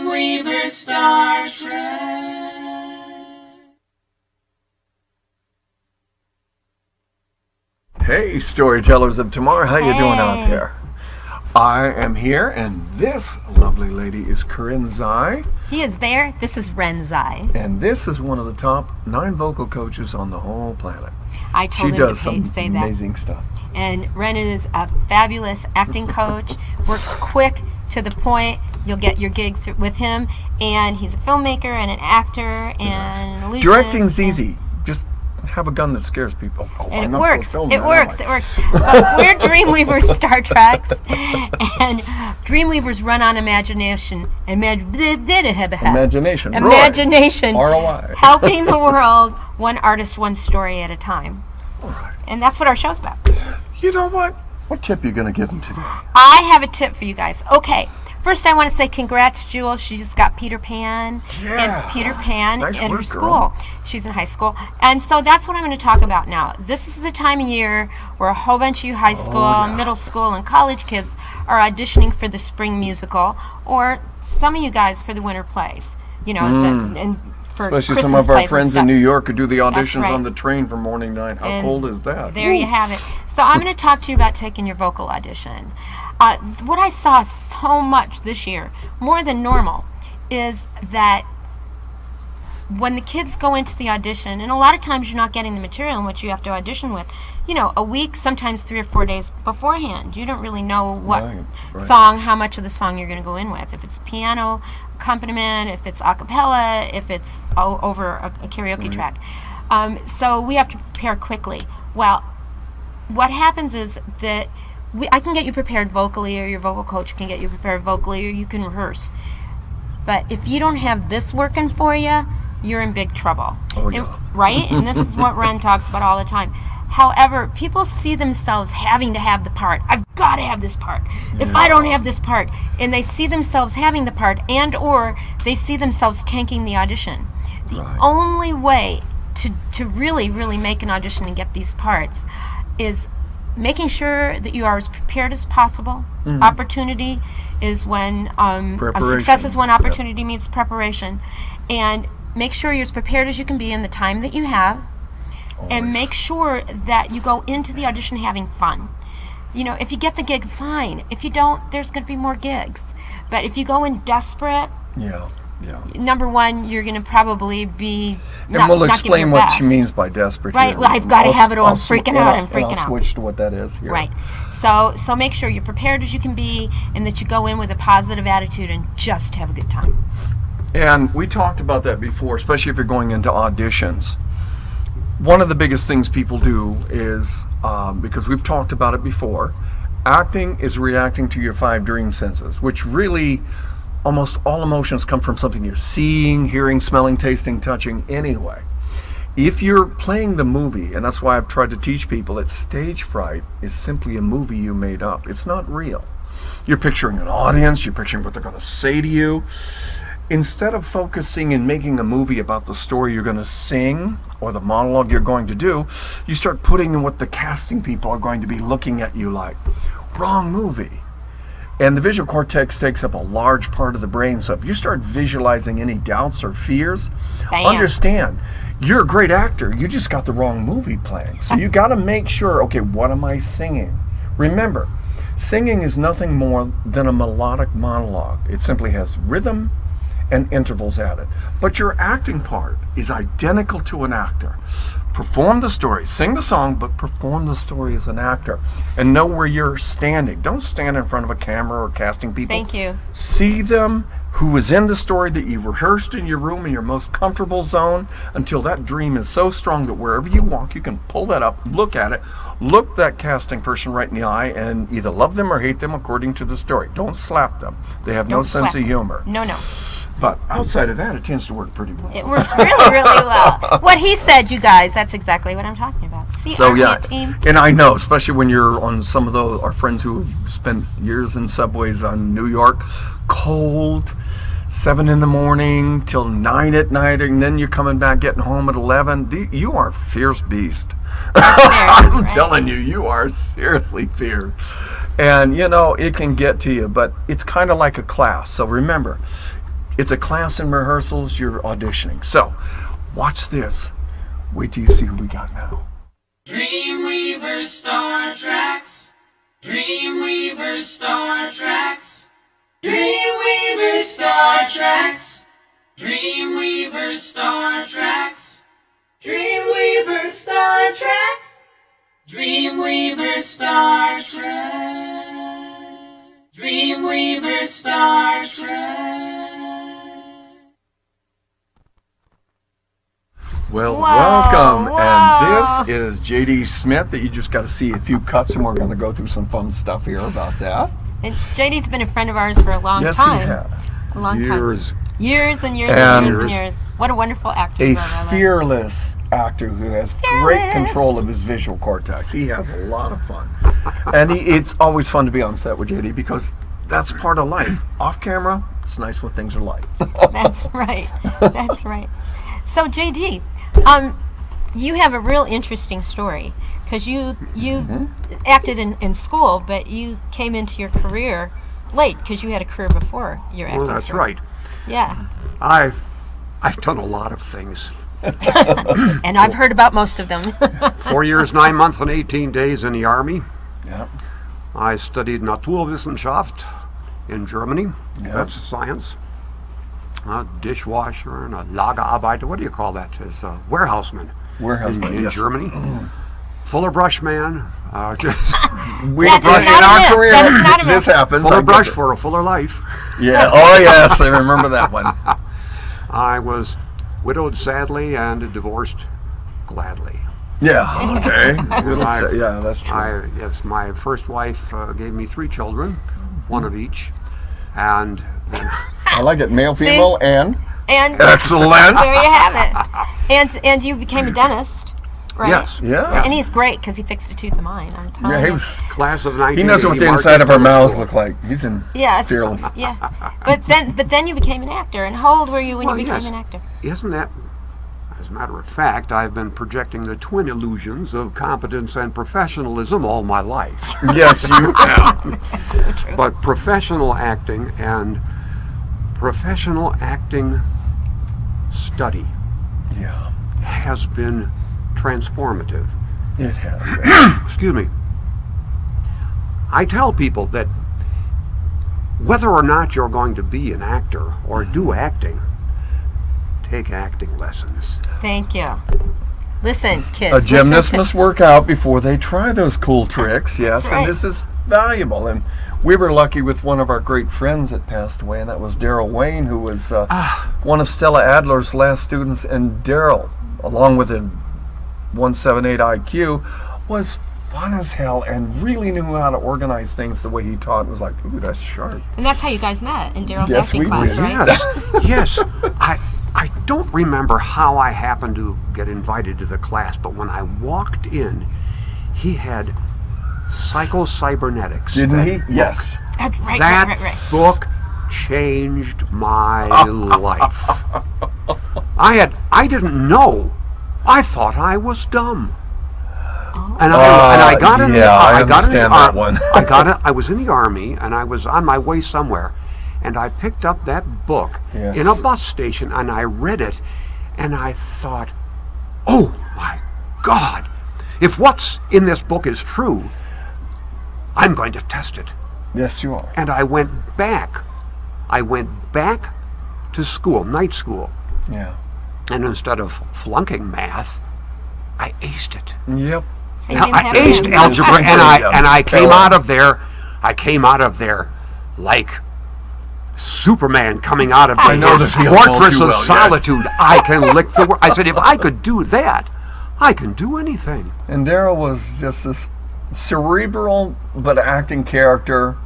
DreamWeavers StarTrax. Hey, storytellers of tomorrow, how you doing out there? I am here, and this lovely lady is Corinne Zai. He is there. This is Ren Zai. And this is one of the top 9 vocal coaches on the whole planet. I told She him does to some say that. amazing stuff. And Ren is a fabulous acting coach, works quick, to the point. You'll get your gig with him. And he's a filmmaker and an actor and an illusionist. Directing's easy. Just have a gun that scares people. Oh, And I'm it not works. gonna film It that, works. am I? It works. But we're DreamWeavers StarTrax, and DreamWeavers run on imagination. Imagination. Imagination. ROI. Helping the world, one artist, one story at a time. All right. And that's what our show's about. You know what? What tip you going to give them today? I have a tip for you guys. Okay. First, I want to say congrats, Jewel. She just got Peter Pan Yeah. and Peter Pan Nice in her work, school. girl. She's in high school. And so that's what I'm going to talk about now. This is the time of year where a whole bunch of you high school, yeah. middle school, and college kids are auditioning for the spring musical, or some of you guys for the winter plays. You know, and for Especially some Christmas of our plays and friends in stuff. New York who do the auditions right. on the train from morning to night. How And cold is that? There you have it. So I'm going to talk to you about taking your vocal audition. What I saw so much this year, more than normal, is that when the kids go into the audition, and a lot of times you're not getting the material in which you have to audition with, you know, a week, sometimes 3 or 4 days beforehand. You don't really know what Right. song, how much of the song you're going to go in with. If it's piano accompaniment, if it's a cappella, if it's over a karaoke track. So we have to prepare quickly. Well, what happens is that I can get you prepared vocally, or your vocal coach can get you prepared vocally, or you can rehearse. But if you don't have this working for you, you're in big trouble. Oh, yeah. Right? And this is what Ren talks about all the time. However, people see themselves having to have the part. I've got to have this part. If I don't have this part, and they see themselves having the part, and or they see themselves tanking the audition. The Right. only way to really, really make an audition and get these parts is making sure that you are as prepared as possible. Opportunity is when success is when opportunity meets preparation, and make sure you're as prepared as you can be in the time that you have. And Always. make sure that you go into the audition having fun. You know, if you get the gig, fine. If you don't, there's going to be more gigs. But if you go in desperate, Yeah. number one, you're going to probably be And we'll not explain giving your what best. she means by desperate. Right, here. well, I've gotta have it all. I'm I'll freaking sw- out, and I'm freaking I'll out. switch to what that is here. Right. So make sure you're prepared as you can be, and that you go in with a positive attitude and just have a good time. And we talked about that before, especially if you're going into auditions. One of the biggest things people do is, because we've talked about it before, acting is reacting to your 5 dream senses, which really, almost all emotions come from something you're seeing, hearing, smelling, tasting, touching anyway. If you're playing the movie, and that's why I've tried to teach people that stage fright is simply a movie you made up. It's not real. You're picturing an audience, you're picturing what they're going to say to you. Instead of focusing and making a movie about the story you're going to sing or the monologue you're going to do, you start putting in what the casting people are going to be looking at you like. Wrong movie. And the visual cortex takes up a large part of the brain, so if you start visualizing any doubts or fears, Bam. understand, you're a great actor, you just got the wrong movie playing. So you got to make sure, okay, what am I singing? Remember, singing is nothing more than a melodic monologue. It simply has rhythm and intervals added. But your acting part is identical to an actor. Perform the story, sing the song, but perform the story as an actor. And know where you're standing. Don't stand in front of a camera or casting people. Thank you. See them, who is in the story that you've rehearsed in your room in your most comfortable zone, until that dream is so strong that wherever you walk, you can pull that up, look at it, look that casting person right in the eye, and either love them or hate them according to the story. Don't slap them. They have no Don't sense slap of humor. No. But outside of that, it tends to work pretty well. It works really, really well. What he said, you guys, that's exactly what I'm talking about. See, So aren't yeah, we a team? and I know, especially when you're on some of those, our friends who have spent years in subways on New York, cold, 7 in the morning till 9 at night, and then you're coming back getting home at 11. You are a fierce beast. I'm right? telling you, you are seriously fierce. And you know, it can get to you, but it's kind of like a class. So remember, It's a class in rehearsals. You're auditioning. So, watch this. Wait till you see who we got now. DreamWeavers StarTrax. DreamWeavers StarTrax. DreamWeavers StarTrax. DreamWeavers StarTrax. DreamWeavers StarTrax. DreamWeavers StarTrax. DreamWeavers StarTrax. Well, Whoa, welcome. whoa. And this is JD Smith that you just got to see a few cuts, and we're going to go through some fun stuff here about that. And JD's been a friend of ours for a long Yes, time. he has. A long Years. time. Years and years And and years and years. What a wonderful actor. A you are, Lola. fearless actor who has great Fearless. control of his visual cortex. He has a lot of fun. And it's always fun to be on set with JD because that's part of life. Off camera, it's nice when things are light. That's right. That's right. So JD, you have a real interesting story because you acted in school, but you came into your career late because you had a career before your acting. Well, that's career. right. Yeah, I've done a lot of things. and I've heard about most of them. 4 years, 9 months, and 18 days in the Army. Yeah. I studied Naturwissenschaft in Germany. Yeah. That's science. A dishwasher and a Lagerarbeiter. What do you call that? As a warehouseman Warehouseman, in yes. Germany. Fuller brush man. Just We That is in not a our myth. career, That is not a this myth. happens. I fuller get brush it. for a fuller life. Yeah. Oh, yes. I remember that one. I was widowed sadly and divorced gladly. Yeah. Okay. I- Yeah, that's true. Yes, my first wife gave me 3 children, one of each, and then I like it. Male, female, and And excellent. there you have it. And you became a dentist, right? yes, Yeah. And he's great because he fixed a tooth of mine. I'm telling Yeah, he you. was. class of He 1980. knows what the inside of our mouths look like. He's in Yes. fearless. Yeah. But then you became an actor. And how old were you when Well, you became yes. an actor? Isn't that? As a matter of fact, I've been projecting the twin illusions of competence and professionalism all my life. Yes, you have. So true. But professional acting and professional acting study Yeah, has been transformative. it has. Excuse me. I tell people that whether or not you're going to be an actor or do acting, take acting lessons. Thank you. Listen, kids. A gymnast listen to- must work out before they try those cool tricks. Yes, That's right. and this is valuable. And we were lucky with one of our great friends that passed away, and that was Daryl Wayne, who was one of Stella Adler's last students. And Daryl, along with a 178 IQ, was fun as hell and really knew how to organize things the way he taught. It was like, ooh, that's sharp. And that's how you guys met in Daryl's Yes, acting we class, did. right? Yes. I don't remember how I happened to get invited to the class, but when I walked in, he had Psycho-Cybernetics. Didn't That he? book. Yes. That's right, That right. book changed my life. I didn't know. I thought I was dumb. And I got in. yeah, I I got in the understand that one. I was in the Army, and I was on my way somewhere, and I picked up that book Yes. in a bus station, and I read it, and I thought, "Oh my God! If what's in this book is true, I'm going to test it." Yes, you are. And I went back. I went back to school, night school, Yeah. and instead of flunking math, I aced it. Yep. Same Now, thing I happened aced to me. algebra, and I came Hell. out of there. I came out of there like Superman coming out of I know the the feeling all fortress too of well, yes. solitude. I can lick the world. I said, if I could do that, I can do anything. And Daryl was just this cerebral but acting character,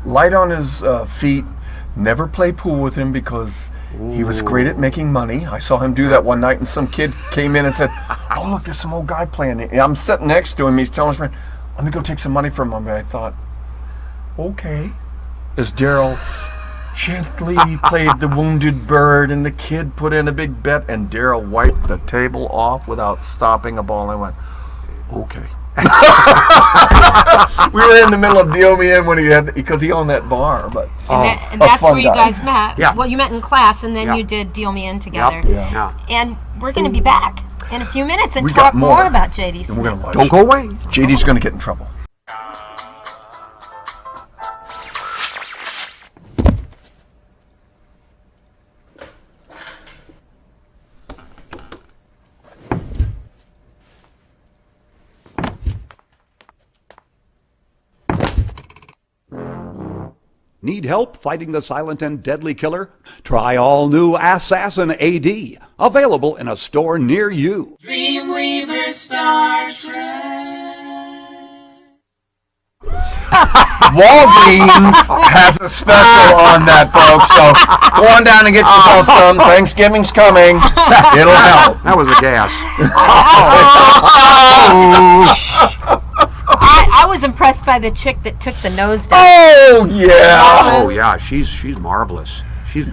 light on his feet. Never play pool with him because he was great at making money. I saw him do that one night, and some kid came in and said, "Oh, look, there's some old guy playing it." And I'm sitting next to him. He's telling his friend, "Let me go take some money from him." And I thought, okay. As Daryl gently played the wounded bird, and the kid put in a big bet, and Daryl wiped the table off without stopping a ball. I went, okay. We were in the middle of Deal Me In when because he owned that bar, but And that's fun where you guy. guys met. Yeah. Well, you met in class, and then Yeah. you did Deal Me In together. Yep. Yeah. And we're going to be back in a few minutes and We got talk more more. about J.D. And we're Smith. gonna watch. Don't go away. JD's gonna get in trouble. Need help fighting the silent and deadly killer? Try all new Assassin AD, available in a store near you. DreamWeavers StarTrax. Walgreens has a special on that, folks. So go on down and get yourself some. Thanksgiving's coming. It'll help. That was a gas. I was impressed by the chick that took the nose down. Oh yeah. Oh yeah, she's marvelous. She's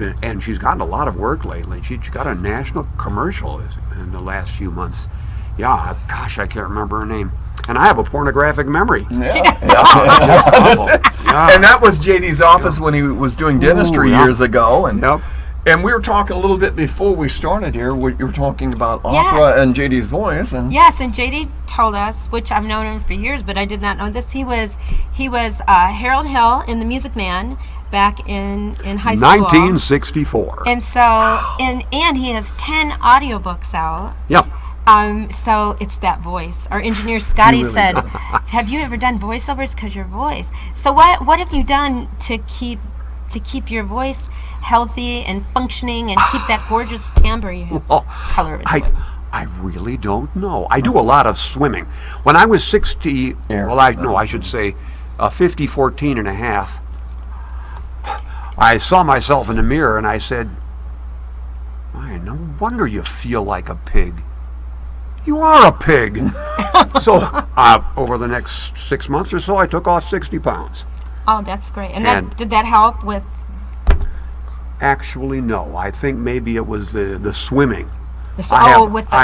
gotten a lot of work lately. She got a national commercial in the last few months. Yeah, gosh, I can't remember her name. And I have a pornographic memory. Yeah. Yeah. And that was JD's office when he was doing dentistry Ooh, yeah. years ago. And Yep. and we were talking a little bit before we started here. You were talking about Yes. opera and JD's voice. And Yes, and JD told us, which I've known him for years, but I did not know this. He was Harold Hill in The Music Man back in high school. 1964. And so, and he has 10 audiobooks out. Yep. So it's that voice. Our engineer Scotty really said, "Have you ever done voiceovers? Because your voice. So what have you done to keep your voice healthy and functioning and keep that gorgeous timbre you have? Well, Color of his voice. I really don't know. I do a lot of swimming. When I was 60, I should say 50, 14 and a half, I saw myself in the mirror and I said, no wonder you feel like a pig. You are a pig. So over the next 6 months or so, I took off 60 pounds. Oh, that's great. And And- did that help with? Actually, no. I think maybe it was the swimming. With the I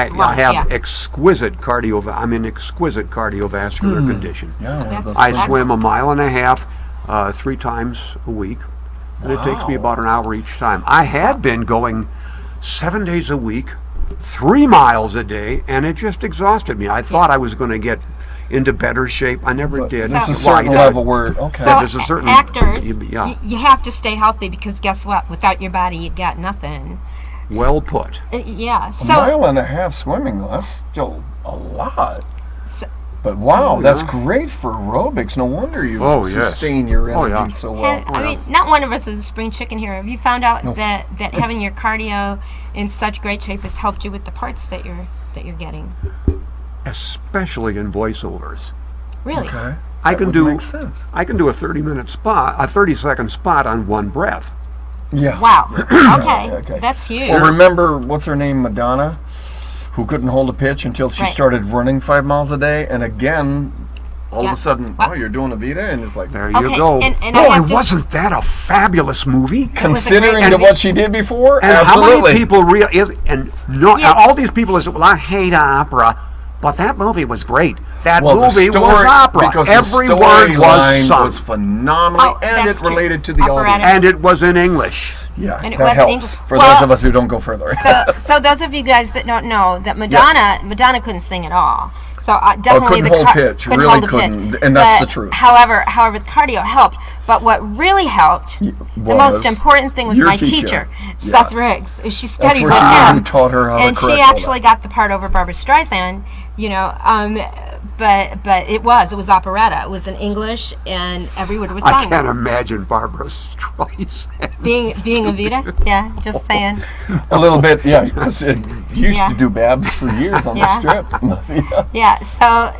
lungs, have yeah. I'm in exquisite cardiovascular condition. That's- I that's- swim a mile and a half 3 times a week, and it takes me about an hour each time. I had been going 7 days a week, 3 miles a day, and it just exhausted me. I thought I was going to get into better shape. I never did. There's a Well, certain I- level where okay. So there's a certain- actors, yeah. you have to stay healthy because guess what? Without your body, you got nothing. Well put. Yeah. A So mile and a half swimming, though, that's still a lot. But wow, Oh, that's yeah. great for aerobics. No wonder you Oh, yes. sustain your Oh, energy yeah. so well. I mean, not one of us is a spring chicken here. Have you found out that having your cardio in such great shape has helped you with the parts that you're getting? Especially in voiceovers. Really? Okay. I That can would do make sense. I can do a 30-second spot on one breath. Yeah. Wow. Okay. Okay. That's huge. Well, remember, what's her name, Madonna, who couldn't hold a pitch until she Right. started running 5 miles a day, and again, all Yeah. of a sudden, Wow. oh, you're doing a Vita, and it's like, There Okay, you go. and I Oh, have and to- wasn't that a fabulous movie? was a considering great to movie. what she did before, And absolutely. how many people Yeah. all these people say, well, I hate opera, but that movie was great. That Well, movie the was story, opera. because Every the word was storyline sung. was phenomenal, Oh, and it that's true. related to the Operatic. audience. And it was in English. Yeah, And it that was in helps English. for Well, those of us who don't go further. So those of you guys that don't know that Madonna couldn't sing at all. So definitely couldn't the hold pitch, really hold a couldn't, pitch. and that's But the truth. However, the cardio helped. But what really helped, the was most important thing was your my teacher. Yeah. Seth Riggs. She studied where with she really him, taught her how to and she correct all actually that. got the part over Barbara Streisand. You know, but it was operetta. It was in English, and every word was sung. I can't imagine Barbara Streisand. Being a Vita, yeah, just saying. A little bit, yeah, because you used Yeah. to do Babs for years on Yeah. the strip. Yeah, so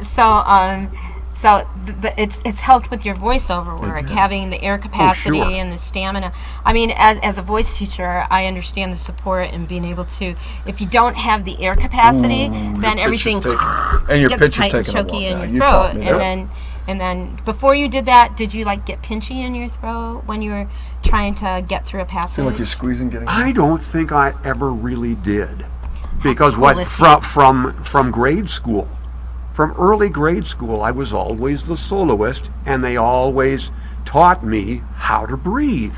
it's helped with your voiceover work, having the air capacity sure. and the stamina. I mean, as a voice teacher, I understand the support and being able to. If you don't have the air capacity, then everything And your gets pitch is tight and taking a choky while. in Yeah, your you throat, taught me that. and then before you did that, did you like get pinchy in your throat when you were trying to get through a I passage? feel like you're squeezing, getting. I don't think I ever really did. Because cool what is he? from grade school, From early grade school, I was always the soloist, and they always taught me how to breathe.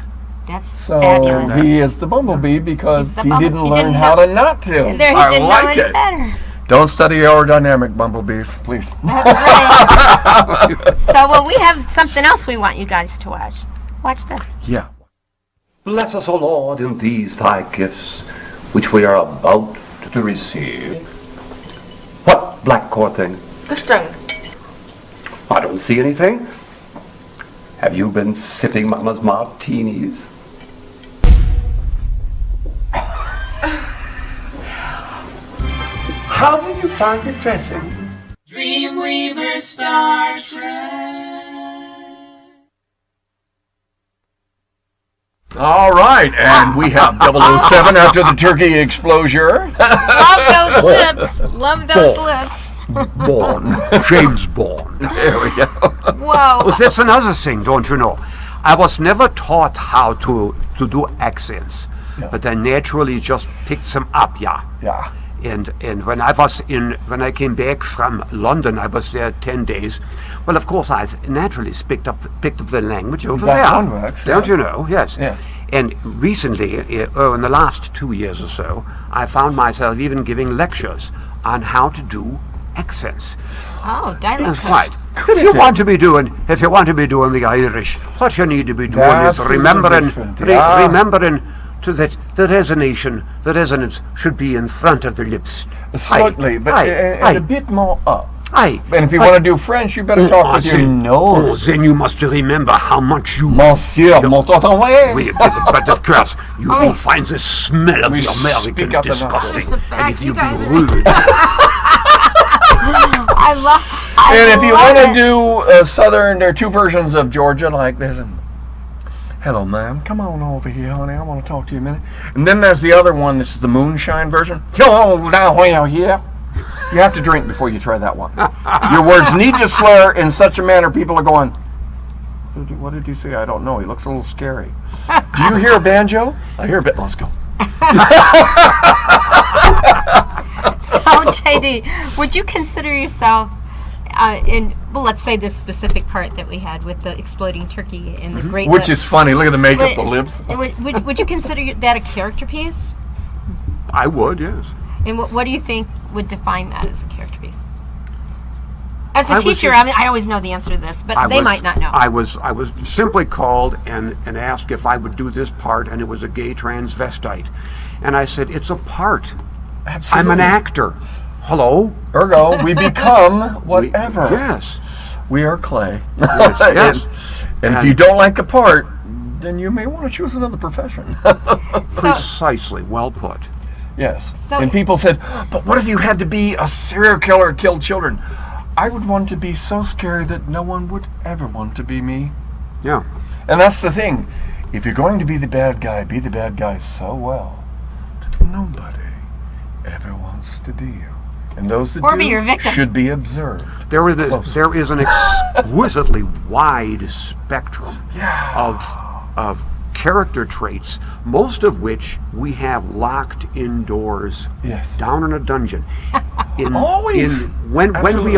That's So fabulous. he is the bumblebee because He's the he bumble- didn't he learn didn't how know- to not to. There, he I didn't like know any it. better. Don't study aerodynamic bumblebees, please. That's right. So, well, we have something else we want you guys to watch. Watch this. Yeah. Bless us, O Lord, in these thy gifts, which we are about to receive. What black core thing? The stone. I don't see anything. Have you been sipping Mama's martinis? How did you find it dressing? DreamWeavers StarTrax. All right, and we have 007 after the turkey exposure. Love those lips. Love those lips. Bond. James Bond. There we go. Whoa. Oh, that's another thing, don't you know? I was never taught how to do accents, but I naturally just picked them up, yeah. Yeah. And when I came back from London, I was there 10 days. Well, of course, I naturally picked up the language over That there. one works, Don't yeah. you know? Yes. Yes. And recently, in the last 2 years or so, I found myself even giving lectures on how to do accents. Oh, dialect. Right. If you want to be doing the Irish, what you need to be doing That's is a remembering different, yeah. remembering to that the resonance should be in front of the lips. Slightly, but and a bit more up. Aye. And if you want to do French, you better talk with your nose. Then you must remember how much you. Monsieur, m'entendez? Oui, but of course, you will find the smell of We the speak up Americans enough. disgusting. And if you be guys are- rude, I love. And if you love want to it. do Southern, there are two versions of Georgia. Like there's a, hello, ma'am, come on over here, honey. I want to talk to you a minute. And then there's the other one. This is the moonshine version. Yo, down here. You have to drink before you try that one. Your words need to slur in such a manner people are going, what did you say? I don't know. He looks a little scary. Do you hear a banjo? I hear a bit. Let's go. So, JD, would you consider yourself let's say this specific part that we had with the exploding turkey and the great Which lips. is funny. Look at the makeup, the lips. Would you consider that a character piece? I would, yes. And what do you think would define that as a character piece? As I a was teacher, just- I always know the answer to this, but I they was- might not know. I was simply called and asked if I would do this part, and it was a gay transvestite. And I said, it's a part. I'm an actor. Hello? Ergo, we become whatever. Yes. We are clay. Yes. And if you don't like the part, then you may want to choose another profession. Precisely. Well put. Yes. So- And people said, but what if you had to be a serial killer and kill children? I would want to be so scary that no one would ever want to be me. Yeah. And that's the thing. If you're going to be the bad guy so well that nobody ever wants to be you. And those that Or do be your victim. should be observed. There is an exquisitely wide spectrum of character traits, most of which we have locked indoors, Yes. down in a dungeon. Always. When Absolutely.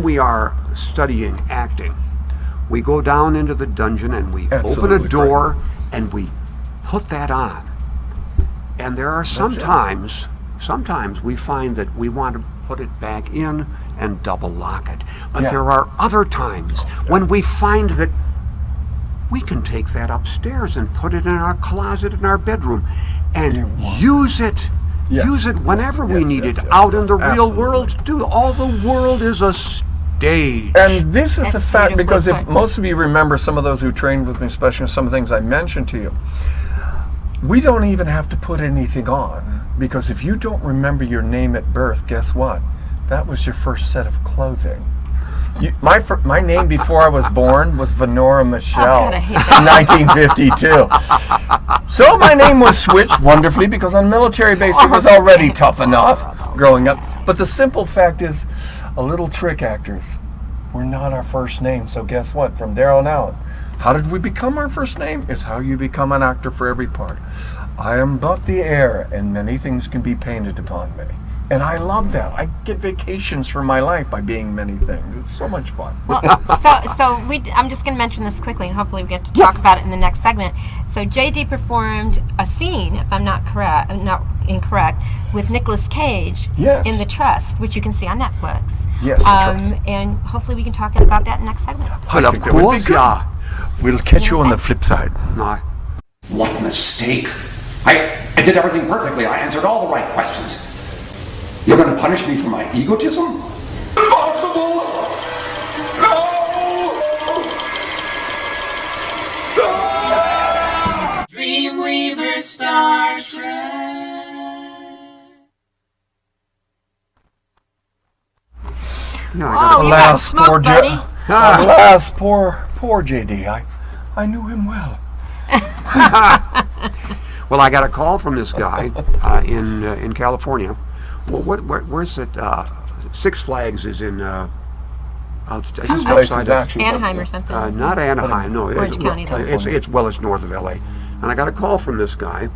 we are studying acting, we go down into the dungeon and we open Absolutely, a door and we put that on. And there are sometimes we find that we want to put it back in and double lock it. But Yeah. there are other times when we find that we can take that upstairs and put it in our closet in our bedroom and use it. Yes. Use it whenever we Yes, need yes, it yes, out yes, in the real absolutely. world. Dude, all the world is a stage. And this is That's a fact beautifully because if put. most of you remember some of those who trained with me, especially some of the things I mentioned to you, we don't even have to put anything on because if you don't remember your name at birth, guess what? That was your first set of clothing. My name before I was born was Venora Michelle God, I hate that. in 1952. So my name was switched wonderfully because on military base it was already tough enough growing up. But the simple fact is, a little trick actors were not our first name. So guess what? From there on out, how did we become our first name? Is how you become an actor for every part. I am but the air, and many things can be painted upon me. And I love that. I get vacations from my life by being many things. It's so much fun. Well, I'm just going to mention this quickly, and hopefully we get to talk about it in the next segment. So JD performed a scene, if I'm not incorrect, with Nicolas Cage Yes. in The Trust, which you can see on Netflix. Yes, The Trust. And hopefully we can talk about that in the next segment. I Well, of think that would be course, good. yeah. We'll catch you on the flip side. No. What mistake. I did everything perfectly. I answered all the right questions. You're going to punish me for my egotism? Impossible! No! DreamWeavers StarTrax. No, I Oh, gotta, you got smoke, buddy. Alas, poor JD. I knew him well. well, I got a call from this guy in California. Well, where's it? Six Flags is in just places, outside of actually. Anaheim or something. not Anaheim. No, Orange County, though. it's north of LA. And I got a call from this guy,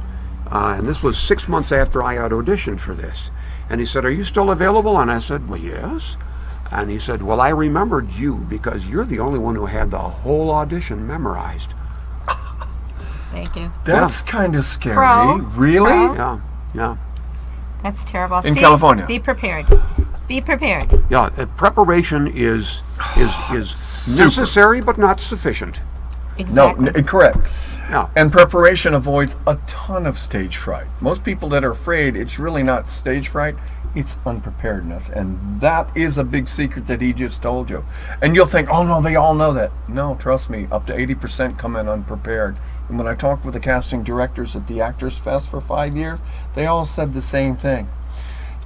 and this was 6 months after I had auditioned for this. And he said, "Are you still available?" And I said, "Well, yes." And he said, "Well, I remembered you because you're the only one who had the whole audition memorized." Thank you. That's kind of scary. Pro. Really? Pro. Yeah. That's terrible. In California. Be prepared. Be prepared. Yeah, preparation is Super. necessary but not sufficient. Exactly. No, correct. Yeah. And preparation avoids a ton of stage fright. Most people that are afraid, it's really not stage fright, it's unpreparedness. And that is a big secret that he just told you. And you'll think, oh no, they all know that. No, trust me, up to 80% come in unprepared. And when I talked with the casting directors at the Actors Fest for 5 years, they all said the same thing.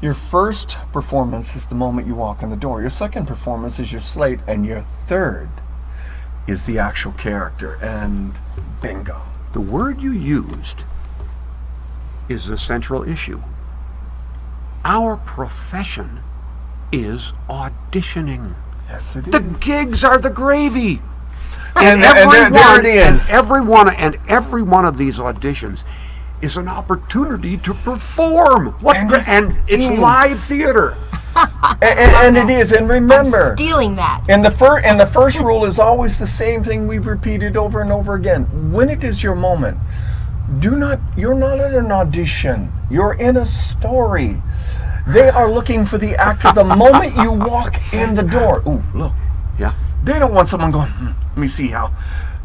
Your first performance is the moment you walk in the door. Your second performance is your slate, and your third is the actual character. And bingo. The word you used is the central issue. Our profession is auditioning. Yes, it The is. gigs are the gravy. And there it is. And every one of these auditions is an opportunity to perform. And it's is. live theater. And it is. And remember, Stealing that. and the first rule is always the same thing we've repeated over and over again. When it is your moment, you're not at an audition. You're in a story. They are looking for the actor the moment you walk in the door. Ooh, look. Yeah. They don't want someone going, let me see how.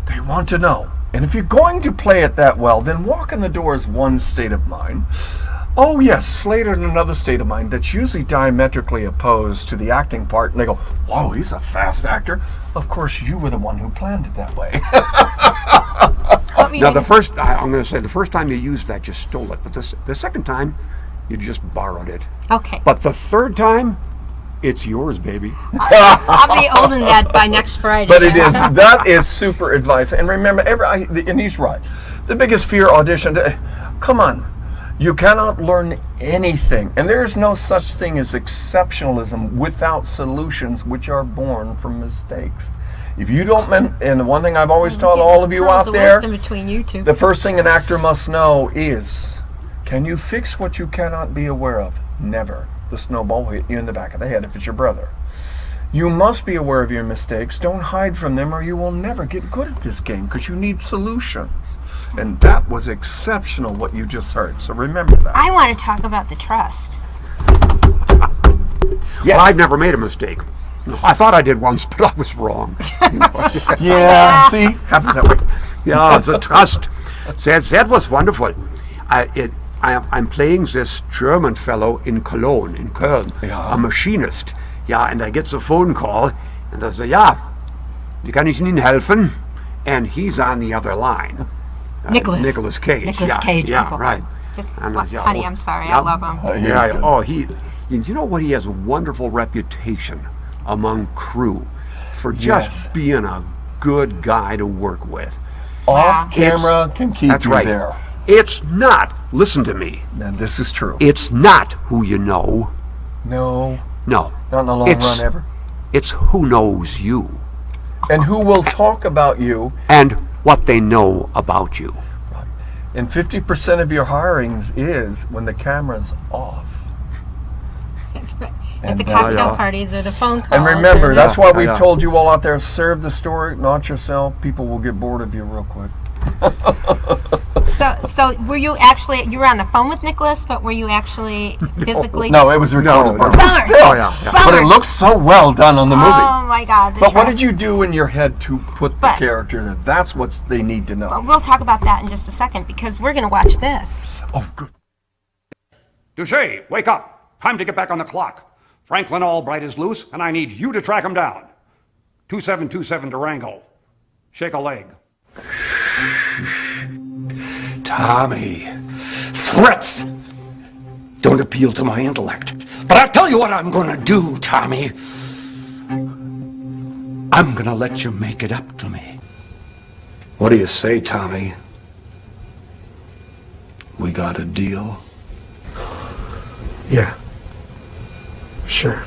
They want to know. And if you're going to play it that well, then walk in the door is one state of mind. Oh yes, Slater in another state of mind that's usually diametrically opposed to the acting part. And they go, whoa, he's a fast actor. Of course, you were the one who planned it that way. Now I'm going to say the first time you used that, you stole it. But the second time, you just borrowed it. Okay. But the third time, it's yours, baby. I'll be old in that by next Friday. But that is super advice. And remember, and he's right. The biggest fear audition, come on. You cannot learn anything. And there's no such thing as exceptionalism without solutions which are born from mistakes. If you don't, and the one thing I've always taught all of you Throws out the there, wisdom between you two. the first thing an actor must know is, can you fix what you cannot be aware of? Never. The snowball will hit you in the back of the head if it's your brother. You must be aware of your mistakes. Don't hide from them or you will never get good at this game because you need solutions. And that was exceptional what you just heard. So remember that. I want to talk about The Trust. Yes. Well, I've never made a mistake. I thought I did once, but I was wrong. Yeah, see? Happens that way. Yeah, the trust. That was wonderful. I'm playing this German fellow in Cologne, in Köln, Yeah. a machinist. Yeah, and I get the phone call, and I say, ja, wie kann ich Ihnen helfen? And he's on the other line. Nicolas Cage. Nicolas Cage, Yeah, people. right. Just, And I say, honey, oh, I'm sorry. yeah. I love him. Yeah. Oh, you know what? He has a wonderful reputation among crew for just Yes. being a good guy to work with. Off camera can keep That's you right. there. It's not. Listen to me. And this is true. It's not who you know. No, No. not in the long It's- run ever. It's who knows you And who will talk about you. and what they know about you. And 50% of your hirings is when the camera's off. At the then- cocktail parties or the phone calls. And remember, that's why we've Yeah. told you all out there, serve the story, not yourself. People will get bored of you real quick. So were you actually, you were on the phone with Nicholas, but were you actually physically? No, it was recorded. No. but Bummer. still. Oh, yeah. But it looks so well done on the movie. Oh my God. But what did you do in your head to put the But- character there? That's what they need to know. Well, we'll talk about that in just a second because we're going to watch this. Oh, good. Duché, wake up. Time to get back on the clock. Franklin Albright is loose, and I need you to track him down. 2727 Durango. Shake a leg. Tommy, threats don't appeal to my intellect. But I'll tell you what I'm gonna do, Tommy. I'm gonna let you make it up to me. What do you say, Tommy? We got a deal? Yeah. Sure.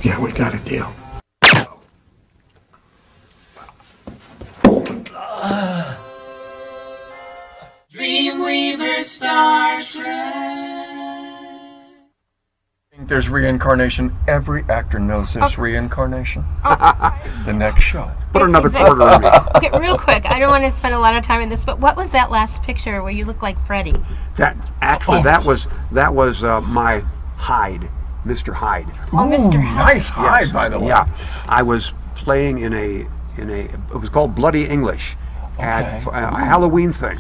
Yeah, we got a deal. DreamWeavers StarTrax. There's reincarnation. Every actor knows there's reincarnation. The next show. Put another quarter in me. Okay, real quick. I don't want to spend a lot of time in this, but what was that last picture where you look like Freddy? That actually, that was my Hyde, Mr. Hyde. Oh, Mr. Hyde. Nice hide, Yes. by the way. Yeah, I was playing in a it was called Bloody English at Okay. a Halloween thing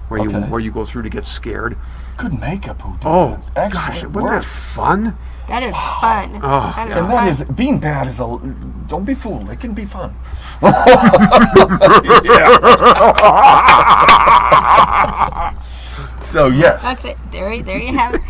where Okay. you go through to get scared. Good makeup. Who did Oh that? gosh, Excellent wasn't work. that fun? That is fun. Oh, That is And fun. that is, being bad is a, don't be fooled, it can be fun. So yes. That's it. There you have it.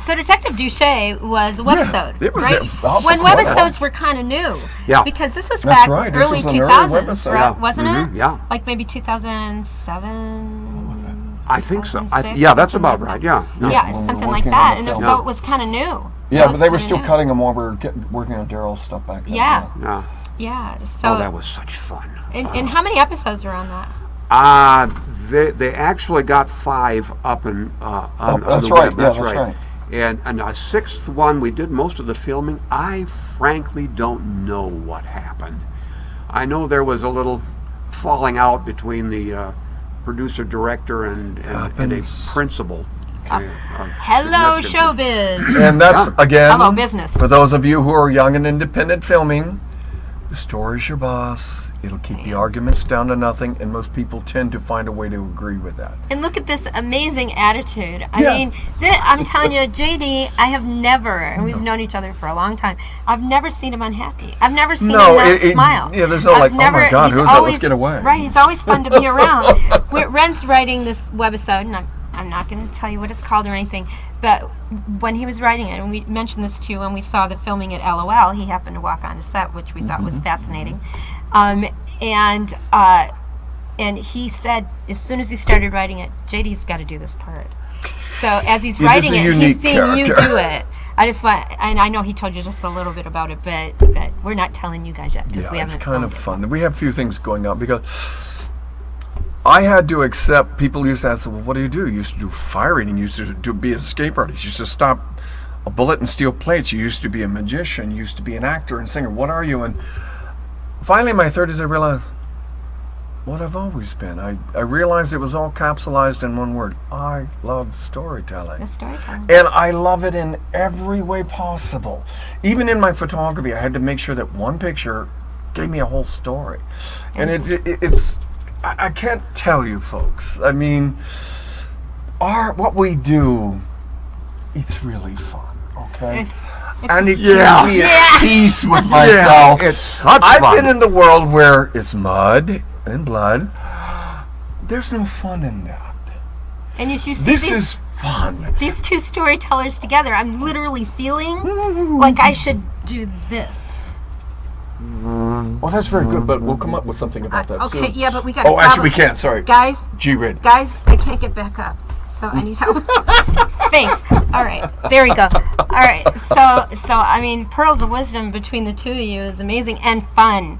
So Detective Duché was a webisode, it was right? a- when well, webisodes were kind of new. Yeah. Because this was That's back right, this early was an early 2000s, webisode. right? Yeah. Wasn't it? Yeah. Like maybe 2007. I think so. 2006, Yeah, that's something about like right. that. Yeah. Yeah, When we were something like working that. on the And film. so it was kind of new. Yeah, It but was they were kinda still new. cutting them while we were working on Daryl's stuff back then. Yeah. Yeah. Yeah. So Oh, that was such fun. and how many episodes were on that? They actually got 5 up and on that's the right. web. Yeah, That's that's right. And a 6th one, we did most of the filming. I frankly don't know what happened. I know there was a little falling out between the producer director and a Happens. principal. Hello, significant- showbiz. And that's, again, Hello, business. for those of you who are young and independent filming, the story's your boss. It'll keep the arguments down to nothing, and most people tend to find a way to agree with that. And look at this amazing attitude. I Yes. mean, I'm telling you, JD, I have never, and we've known each other for a long time, I've never seen him unhappy. I've never seen No, him not smile. yeah, there's no I've like, oh my God, he's who's that? Let's always- get away. Right, he's always fun to be around. Ren's writing this webisode, and I'm not going to tell you what it's called or anything, but when he was writing it, and we mentioned this to you when we saw the filming at LOL, he happened to walk onto set, which we thought was fascinating. And he said, as soon as he started writing it, JD's got to do this part. So as he's It is writing a it, unique he's seeing you character. do it. I just want, and I know he told you just a little bit about it, but we're not telling you guys yet because we Yeah, it's haven't kind of filmed it. fun. We have a few things going on because I had to accept, people used to ask, well, what do? You used to do fire eating, you used to be an escape artist, you used to stop a bullet and steal plates, you used to be a magician, you used to be an actor and singer. What are you? And finally in my 30s I realized what I've always been. I realized it was all capsulized in one word. I love storytelling. The storytelling. And I love it in every way possible. Even in my photography, I had to make sure that one picture gave me a whole story. And it's I can't tell you folks. I mean, what we do, it's really fun, okay? And it keeps me at peace with myself. It's such I've fun. been in the world where it's mud and blood. There's no fun in that. And as you see This these, is fun. these two storytellers together, I'm literally feeling like I should do this. Well, that's very good, but we'll come up with something about that soon. Okay, yeah, but we got Oh, actually, we can't. Sorry. Guys, G-rated. Guys, I can't get back up, so I need help. Thanks. All right, there we go. All right, so I mean, pearls of wisdom between the two of you is amazing and fun.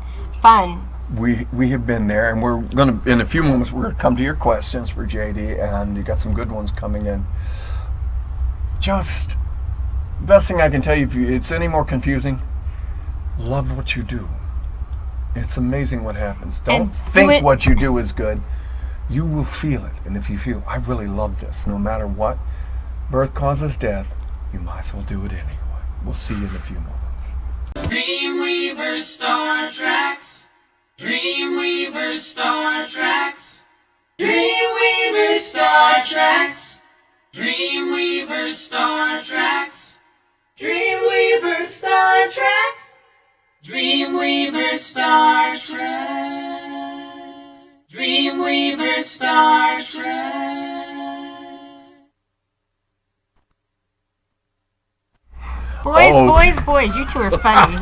We have been there, and we're going to, in a few moments, we're going to come to your questions for JD, and you got some good ones coming in. Just best thing I can tell you, if it's any more confusing, love what you do. It's amazing what happens. Don't think what you do is good. You will feel it. And if you feel, I really love this, no matter what birth causes death, you might as well do it anyway. We'll see you in a few moments. DreamWeavers StarTrax. DreamWeavers StarTrax. DreamWeavers StarTrax. DreamWeavers StarTrax. DreamWeavers StarTrax. DreamWeavers StarTrax. DreamWeavers StarTrax. Boys, you two are funny.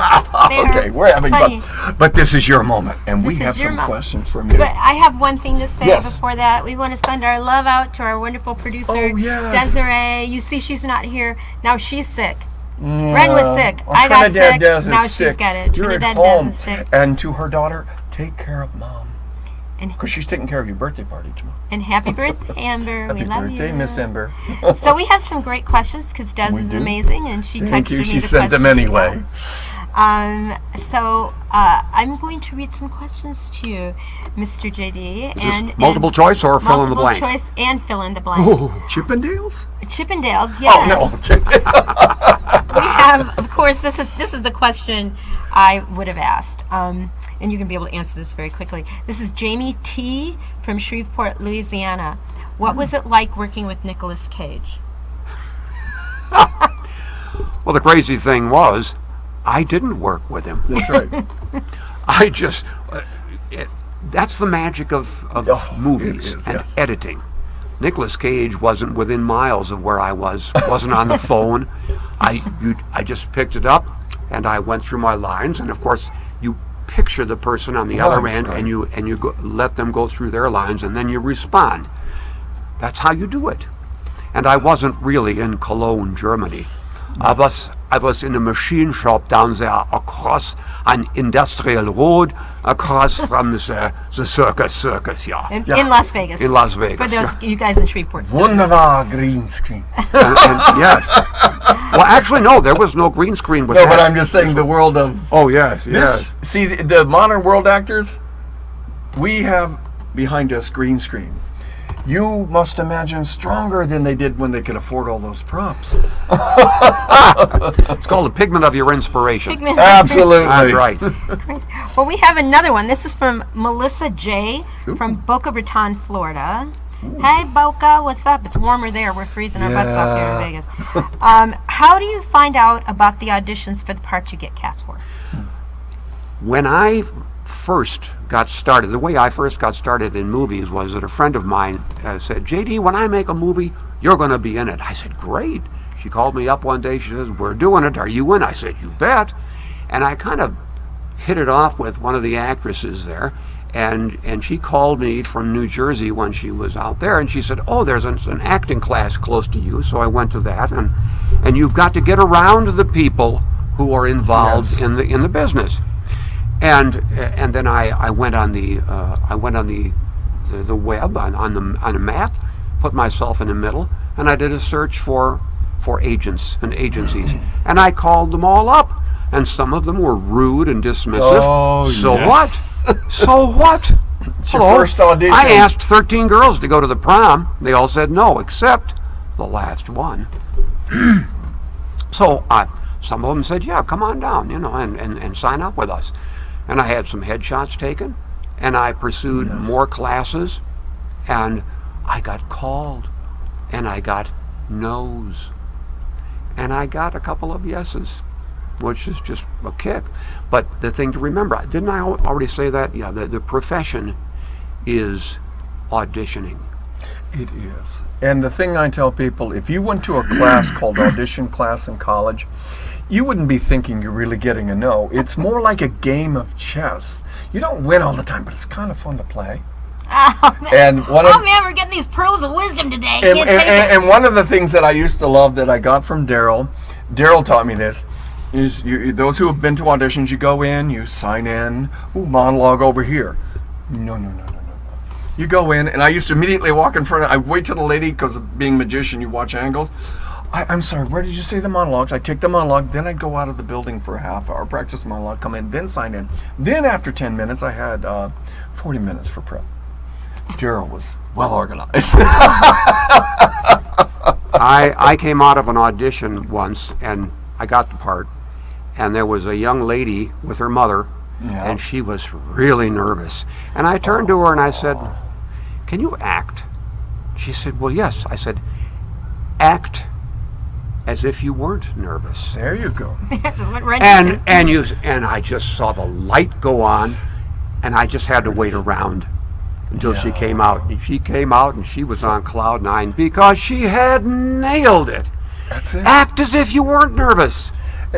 Okay, we're having fun. But this is your moment, and we have some questions from you. But I have one thing to say Yes. before that. We want to send our love out to our wonderful producer, Desiree. You see she's not here. Now she's sick. Ren was sick. I got Trinidad sick. Des is Now sick. she's got it. You're Trinidad at home. Des is sick. And to her daughter, take care of Mom. And- Because she's taking care of your birthday party tomorrow. And happy birthday, Amber. Happy we love birthday, you. Miss Ember. So we have some great questions because Des We is do. amazing and she Thank texted you. me She the sent them questions. anyway. So I'm going to read some questions to you, Mr. JD. Is this multiple choice or fill in the blank? Multiple choice and fill in the blank. Chippendales? Chippendales, yes. Oh, no. We have, of course, this is the question I would have asked. And you can be able to answer this very quickly. This is Jamie T. from Shreveport, Louisiana. What was it like working with Nicolas Cage? Well, the crazy thing was, I didn't work with him. That's right. I just, that's the magic of movies it is, and yes. editing. Nicolas Cage wasn't within miles of where I was, wasn't on the phone. I just picked it up and I went through my lines, and of course you picture the person on the other end, and you let them go through their lines, and then you respond. That's how you do it. And I wasn't really in Cologne, Germany. I was in a machine shop down there across an industrial road, across from the circus, yeah. In Las Vegas. In Las Vegas. For those you guys in Shreveport. Wunderbar green screen. And yes. Well, actually, no, there was no green screen with No, that. but I'm just saying the world of... Oh, yes, This, yes. see, the modern world actors, we have behind us green screen. You must imagine stronger than they did when they could afford all those props. It's called a pigment of your inspiration. Pigment. Absolutely. That's right. Well, we have another one. This is from Melissa J. from Boca Raton, Florida. Hey, Boca, what's up? It's warmer there. We're freezing our butts off here in Vegas. How do you find out about the auditions for the parts you get cast for? When I first got started, the way I first got started in movies was that a friend of mine said, JD, when I make a movie, you're going to be in it. I said, great. She called me up one day. She says, we're doing it. Are you in? I said, you bet. And I kind of hit it off with one of the actresses there. And she called me from New Jersey when she was out there, and she said, oh, there's an acting class close to you. So I went to that, and you've got to get around the people who are involved in the business. And then I went on the web on a map, put myself in the middle, and I did a search for agents and agencies, and I called them all up, and some of them were rude and dismissive. Oh, so yes. what? So what? It's your first audition. I asked 13 girls to go to the prom. They all said no, except the last one. So some of them said, yeah, come on down, and sign up with us. And I had some headshots taken, and I pursued more classes, and I got called, and I got no's, and I got a couple of yeses, which is just a kick. But the thing to remember, didn't I already say that? Yeah, the profession is auditioning. It is. And the thing I tell people, if you went to a class called audition class in college, you wouldn't be thinking you're really getting a no. It's more like a game of chess. You don't win all the time, but it's kind of fun to play. Oh, And one of, man, we're getting these pearls of wisdom today. and, Can't and, take it. and one of the things that I used to love that I got from Daryl taught me this, is those who have been to auditions, you go in, you sign in, monologue over here. No. You go in, and I used to immediately walk in front of, I wait till the lady, because being a magician, you watch angles. I'm sorry, where did you say the monologues? I take the monologue, then I'd go out of the building for a half hour, practice the monologue, come in, then sign in. Then after 10 minutes, I had 40 minutes for prep. Daryl was well organized. I came out of an audition once, and I got the part, and there was a young lady with her mother, Yeah. and she was really nervous. And I turned to her and I said, "Can you act?" She said, "Well, yes." I said, "Act as if you weren't nervous." There you go. And I just saw the light go on, and I just had to wait around until she came out. And she came out, and she was on cloud 9 because she had nailed it. That's it. Act as if you weren't nervous.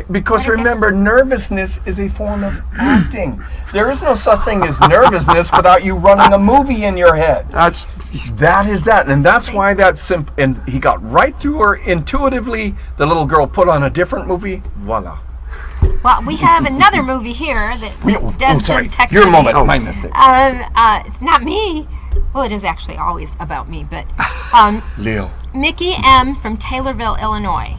Because remember, nervousness is a form of acting. There is no such thing as nervousness without you running a movie in your head. That is that. And that's why that's simple. And he got right through her intuitively. The little girl put on a different movie. Voila. Well, we have another movie here that Des just texted Your me. moment. My mistake. It's not me. Well, it is actually always about me, but Leo. Mickey M. from Taylorville, Illinois.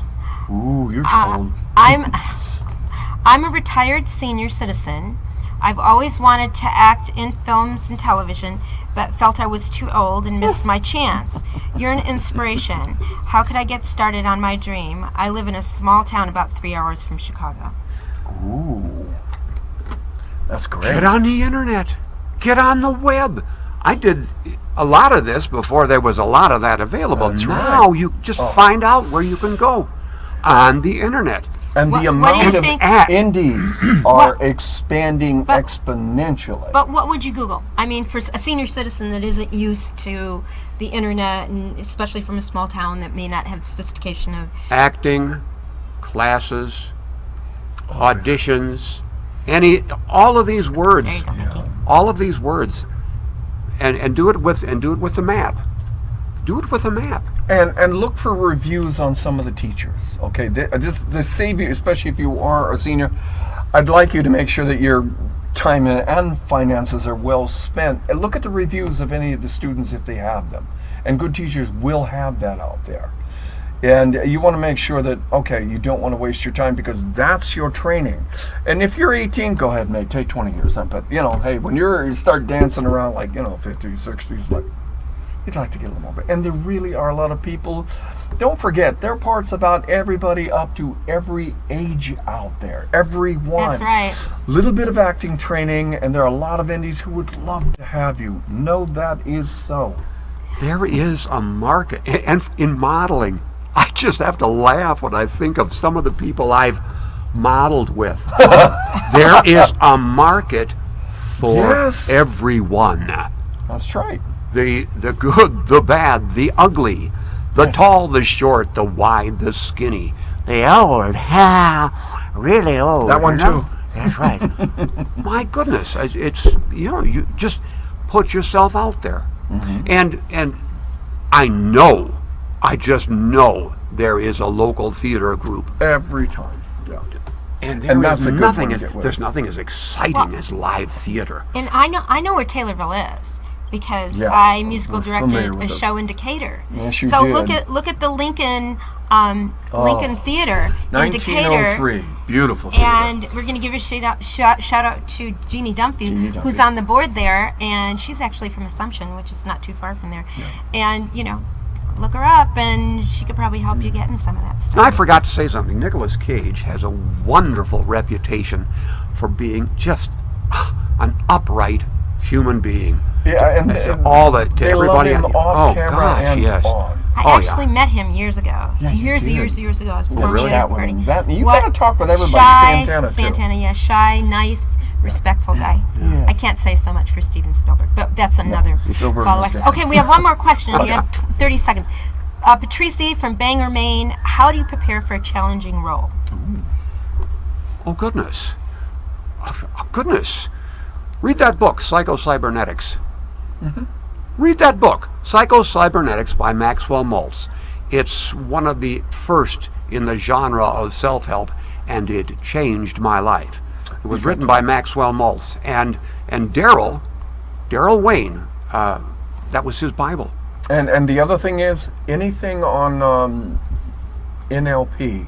Ooh, you're told. I'm a retired senior citizen. I've always wanted to act in films and television, but felt I was too old and missed my chance. You're an inspiration. How could I get started on my dream? I live in a small town about 3 hours from Chicago. Ooh. That's great. Get on the internet. Get on the web. I did a lot of this before there was a lot of that available. That's now right. you just find out where you can go on the internet. And What the do amount you of think- indies are expanding exponentially. But what would you Google? I mean, for a senior citizen that isn't used to the internet, and especially from a small town that may not have sophistication of... Acting, classes, auditions, all of these words. There you go, Mickey. All of these words. And do it with the map. Do it with a map. And look for reviews on some of the teachers. Okay, this save you, especially if you are a senior. I'd like you to make sure that your time and finances are well spent. And look at the reviews of any of the students if they have them. And good teachers will have that out there. And you want to make sure that, okay, you don't want to waste your time because that's your training. And if you're 18, go ahead, mate, take 20 years. But, hey, when you start dancing around like, 50s, 60s, like, you'd like to get a little more. And there really are a lot of people. Don't forget, there are parts about everybody up to every age out there. Everyone. That's right. Little bit of acting training, and there are a lot of indies who would love to have you. Know that is so. There is a market. And in modeling, I just have to laugh when I think of some of the people I've modeled with. There is a market for everyone. That's right. The good, the bad, the ugly, the tall, the short, the wide, the skinny, the old, really old. That one too. That's right. My goodness, it's you just put yourself out there, and I just know there is a local theater group Every time. Yeah. and that's a good one to get with. there's nothing as exciting as live theater. And I know where Taylorville is because Yeah, I musical we're familiar directed a with it. show in Decatur. Yes, you so did. look at the Lincoln Theater in Decatur. 1903. Beautiful theater. And we're going to give a shout out to Jeannie Dumpy, who's on the board there, and she's actually from Assumption, which is not too far from there. And look her up, and she could probably help you get in some of that stuff. Now, I forgot to say something. Nicolas Cage has a wonderful reputation for being just an upright human being. Yeah, and All that to they everybody. love him off camera gosh, and yes. on. I actually met him years ago. Yeah, you years did. ago. I was Yeah, performing really? at a That party. one. You gotta talk with everybody. Shy, Santana, too. yeah, shy, nice, respectful guy. Yeah. I can't say so much for Steven Spielberg, but that's another Spielberg follow-up. was different. Okay, we have one more question. You have 30 seconds. Patrice from Bangor, Maine. How do you prepare for a challenging role? Oh, goodness. Oh, goodness. Read that book, Psycho-Cybernetics. Read that book, Psycho-Cybernetics by Maxwell Maltz. It's one of the first in the genre of self-help, and it changed my life. It was written by Maxwell Maltz, and Daryl Wayne, that was his Bible. And the other thing is, anything on NLP.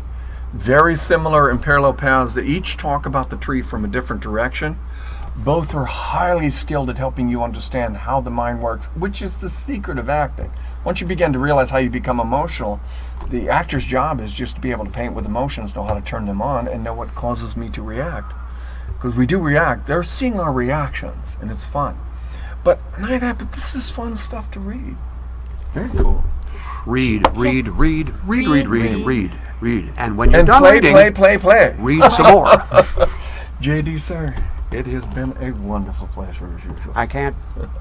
Very similar and parallel paths. They each talk about the tree from a different direction. Both are highly skilled at helping you understand how the mind works, which is the secret of acting. Once you begin to realize how you become emotional, the actor's job is just to be able to paint with emotions, know how to turn them on, and know what causes me to react. Because we do react. They're seeing our reactions, and it's fun. But not only that, but this is fun stuff to read. Very cool. Read. And when you're And done play, reading, play. read some more. JD, sir, it has been a wonderful pleasure as usual. I can't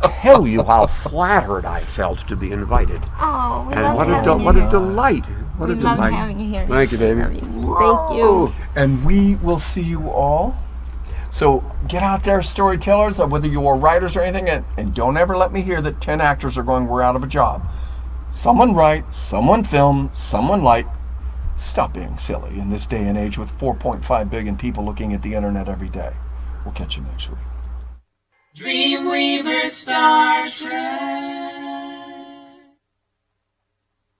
tell you how flattered I felt to be invited. Oh, we And love what having a you what here. a delight. What We a love delight. having you here. Thank you, baby. Thank you. And we will see you all. So get out there, storytellers, whether you are writers or anything, and don't ever let me hear that 10 actors are going, we're out of a job. Someone write, someone film, someone light. Stop being silly in this day and age with 4.5 billion people looking at the internet every day. We'll catch you next week. DreamWeavers StarTrax.